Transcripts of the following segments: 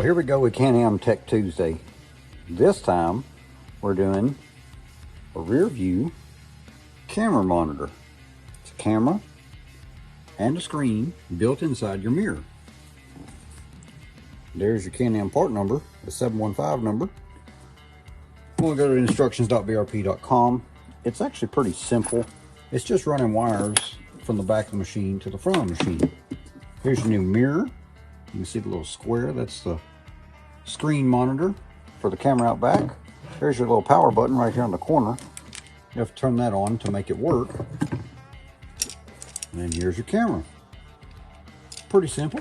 here we go with Can-Am Tech Tuesday. This time we're doing a rear view camera monitor. It's a camera and a screen built inside your mirror. There's your Can-Am part number, the 715 number. We'll go to instructions.brp.com. It's actually pretty simple. It's just running wires from the back of the machine to the front of the machine. Here's your new mirror. You can see the little square, that's the screen monitor for the camera out back. There's your little power button right here in the corner. You have to turn that on to make it work. And then here's your camera. Pretty simple.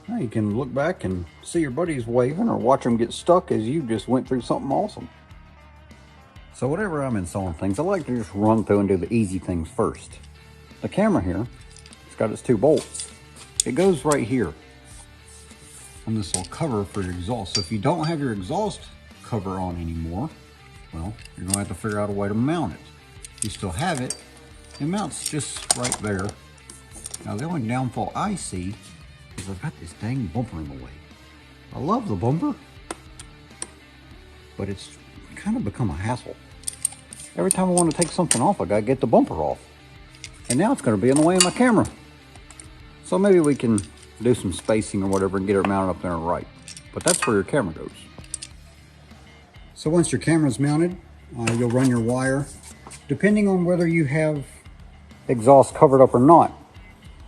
Now you can look back and see your buddies waving or watch them get stuck as you just went through something awesome. So whenever I'm installing things, I like to just run through and do the easy things first. The camera here, it's got its 2 bolts. It goes right here on this little cover for your exhaust. So if you don't have your exhaust cover on anymore, well, you're gonna have to figure out a way to mount it. If you still have it, it mounts just right there. Now the only downfall I see is I've got this dang bumper in the way. I love the bumper, but it's kind of become a hassle. Every time I want to take something off, I gotta get the bumper off. And now it's gonna be in the way of my camera. So maybe we can do some spacing or whatever and get it mounted up there right. But that's where your camera goes. So once your camera's mounted, you'll run your wire. Depending on whether you have exhaust covered up or not.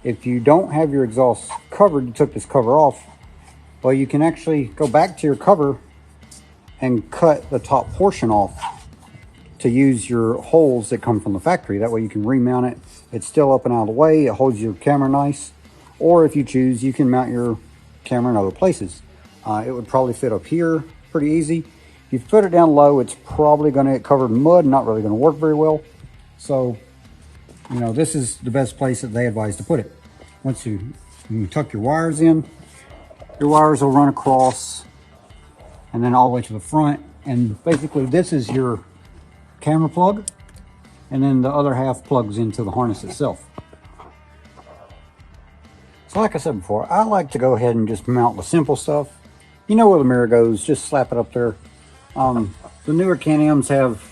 If you don't have your exhaust covered, you took this cover off, well, you can actually go back to your cover and cut the top portion off to use your holes that come from the factory. That way you can remount it. It's still up and out of the way. It holds your camera nice. Or if you choose, you can mount your camera in other places. It would probably fit up here pretty easy. If you put it down low, it's probably going to get covered in mud, not really going to work very well. So, you know, this is the best place that they advise to put it. Once you tuck your wires in, your wires will run across and then all the way to the front. And basically this is your camera plug. And then the other half plugs into the harness itself. So like I said before, I like to go ahead and just mount the simple stuff. You know where the mirror goes, just slap it up there. The newer Can-Ams have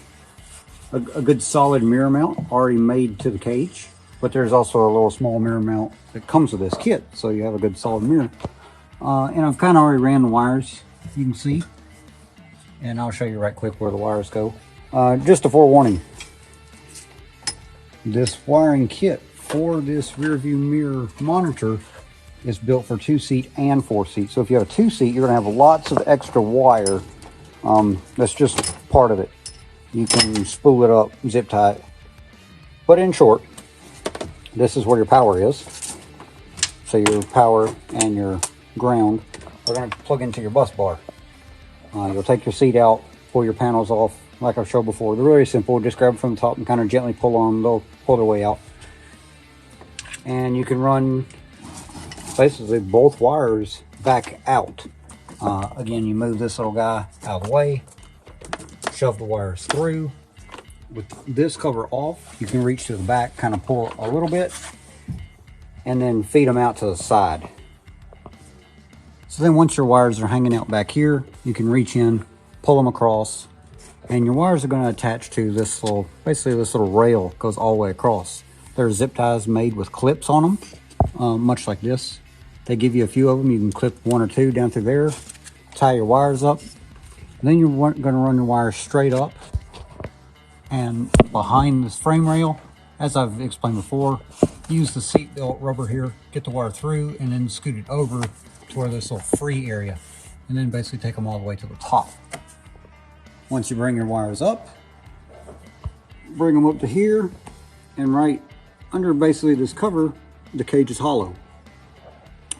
a good solid mirror mount already made to the cage, but there's also a little small mirror mount that comes with this kit, so you have a good solid mirror. And I've kind of already ran the wires, you can see, and I'll show you right quick where the wires go. Just a forewarning, this wiring kit for this rear view mirror monitor is built for 2-seat and 4-seat. So if you have a 2-seat, you're going to have lots of extra wire. That's just part of it. You can spool it up, zip tie it. But in short, this is where your power is. So your power and your ground are going to plug into your bus bar. You'll take your seat out, pull your panels off, like I've showed before. They're really simple. Just grab them from the top and kind of gently pull on them. They'll pull their way out. And you can run basically both wires back out. Again, you move this little guy out of the way, shove the wires through. With this cover off, you can reach to the back, kind of pull a little bit, and then feed them out to the side. So then once your wires are hanging out back here, you can reach in, pull them across, and your wires are going to attach to this little, basically this little rail goes all the way across. There's zip ties made with clips on them, much like this. They give you a few of them. You can clip 1 or 2 down through there, tie your wires up. And then you're going to run your wires straight up and behind this frame rail. As I've explained before, use the seat belt rubber here, get the wire through, and then scoot it over to where this little free area. And then basically take them all the way to the top. Once you bring your wires up, bring them up to here, and right under basically this cover, the cage is hollow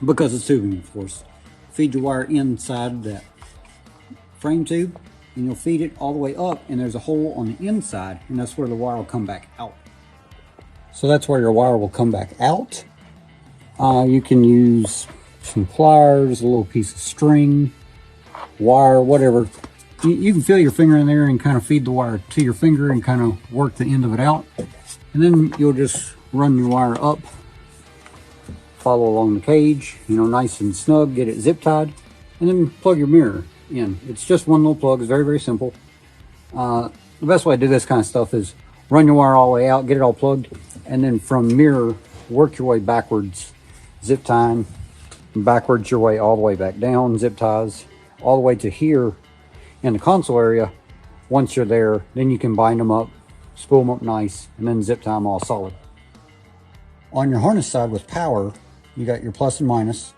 because it's tubing, of course. Feed your wire inside that frame tube and you'll feed it all the way up, and there's a hole on the inside, and that's where the wire will come back out. So that's where your wire will come back out. You can use some pliers, a little piece of string, wire, whatever. You can feel your finger in there and kind of feed the wire to your finger and kind of work the end of it out. And then you'll just run your wire up, follow along the cage, you know, nice and snug, get it zip tied. and then plug your mirror in. It's just one little plug. It's very, very simple. The best way to do this kind of stuff is run your wire all the way out, get it all plugged, and then from mirror, work your way backwards, zip tying, backwards your way all the way back down, zip ties, all the way to here in the console area. Once you're there, then you can bind them up, spool them up nice, and then zip tie them all solid. On your harness side with power, you got your plus and minus.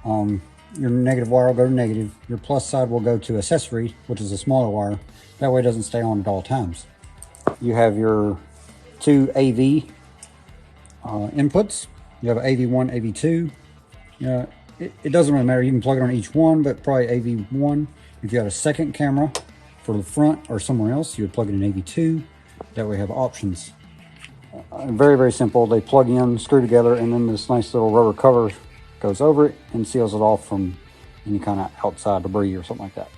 Your negative wire will go to negative. Your plus side will go to accessory, which is a smaller wire. That way it doesn't stay on at all times. You have your two AV inputs. You have AV1, AV2. It doesn't really matter. You can plug it on each one, but probably AV1. If you had a second camera for the front or somewhere else, you would plug it in AV2. That way you have options. Very, very simple. They plug in, screw together, and then this nice little rubber cover goes over it and seals it off from any kind of outside debris or something like that.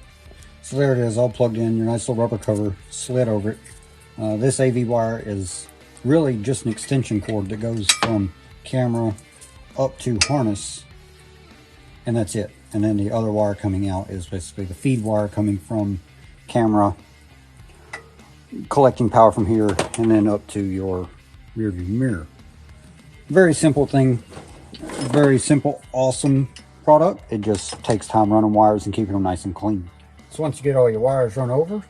So there it is, all plugged in, your nice little rubber cover slid over it. This AV wire is really just an extension cord that goes from camera up to harness, and that's it. And then the other wire coming out is basically the feed wire coming from camera, collecting power from here, and then up to your rear view mirror. Very simple thing, very simple, awesome product. It just takes time running wires and keeping them nice and clean. So once you get all your wires run over,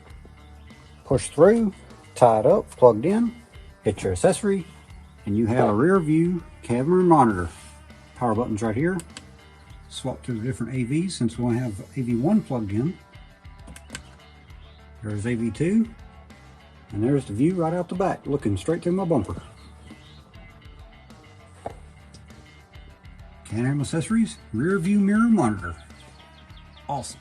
push through, tie it up, plugged in, hit your accessory, and you have a rear view camera monitor. Power buttons right here. Swap to the different AVs since we only have AV1 plugged in. There's AV2, and there's the view right out the back, looking straight through my bumper. Can-Am accessories, rear view mirror monitor. Awesome.